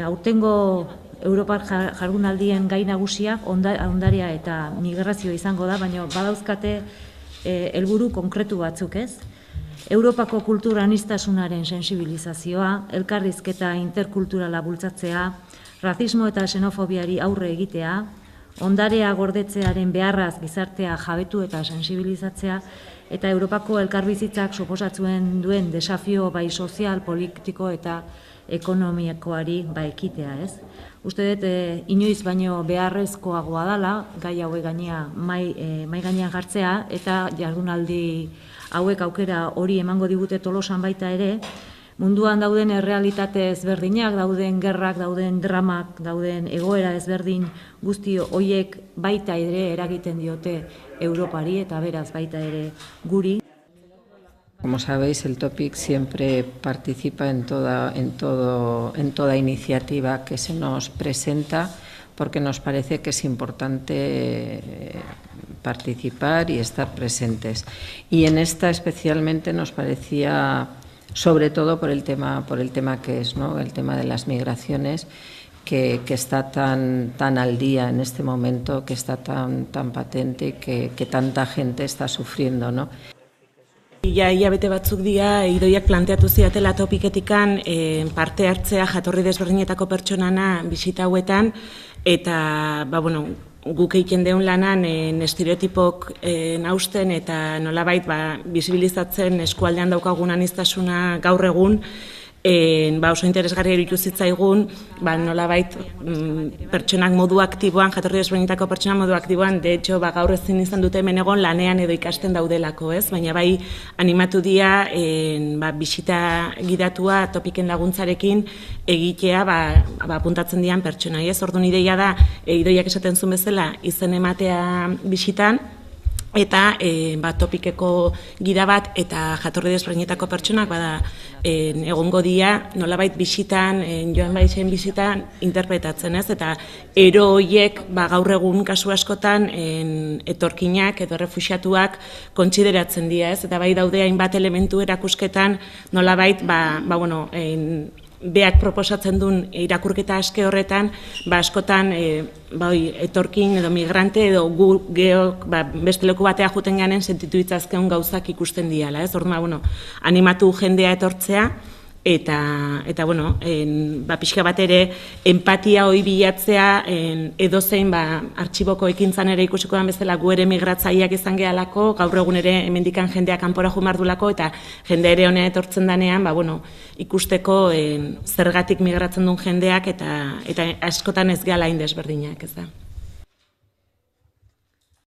aurtengo Europar jardunaldien gai nagusiak ondarea eta migrazioa izango da, baina badauzkate helburu konkretu batzuk, ez? Europako kultura aniztasunaren sensibilizazioa, elkarrizketa interkulturala bultzatzea, razismo eta xenofobiari aurre egitea, ondarea gordetzearen beharraz gizartea jabetu eta sensibilizatzea, eta Europako elkarbizitzak suposatzen duen desafio bai sozial, politiko eta ekonomikoari ekitea, ez? Uste dut, inoiz baino beharrezkoagoa dela, gai hauek mai gainean jartzea, eta jardunaldi hauek aukera hori emango digute Tolosan baita ere, munduan dauden errealitate ezberdinak, dauden gerrak, dauden dramak, dauden egoera ezberdin guzti horiek baita ere eragiten diote Europari eta beraz baita ere guri. Como sabéis, el Topic siempre participa en toda iniciativa que se nos presenta, porque nos parece que es importante participar y estar presentes. Y en esta especialmente nos parecía, sobre todo por el tema que es, ¿no? El tema de las migraciones, que está tan al día en este momento, que está tan patente, que tanta gente está sufriendo, ¿no? Hilabete batzuk dira Idoiak planteatu zidatela Topiketikan parte hartzea jatorri desberdinetako pertsonana bisita hauetan, eta guk egiten deun lanan estereotipok nausten eta nolabait bisibilizatzen eskualdean daukagun aniztasuna gaur egun, oso interesgarria iruditu zitzaigun, nolabait pertsonak modu aktiboan, jatorri desberdinetako pertsonak modu aktiboan, de hecho gaur ezin izan dute hemen egon lanean edo ikasten daudelako, ez? Baina bai animatu dira bisita gidatua Topiken laguntzarekin egitea apuntatzen dian pertsonai, ez? Orduan ideia da, Idoiak esaten zuen bezala, izen ematea bisitan, eta Topikeko gida bat eta jatorri desberdinetako pertsonak egongo dira nolabait bisitan, joan baitzen bisitan interpretatzen, ez? Eta ero horiek gaur egun kasu askotan etorkinak edo refuxiatuak kontsideratzen dira, ez? Eta bai daude hainbat elementu erakusketan nolabait beak proposatzen duen irakurketa aske horretan, askotan etorkin edo migrante edo gu geok beste leku batea juten ganen sentitu itzazkeun gauzak ikusten diala, ez? Orduan, animatu jendea etortzea, eta pixka bat ere empatia hori bilatzea edozein artxiboko ekintzan ere ikusiko den bezala gu ere migratzaileak izan gehalako, gaur egun ere hemendikan jendea kanpora joan behar duelako, eta jende ere honea etortzen danean ikusteko zergatik migratzen duen jendeak eta askotan ez gehala hain desberdinak, ez da.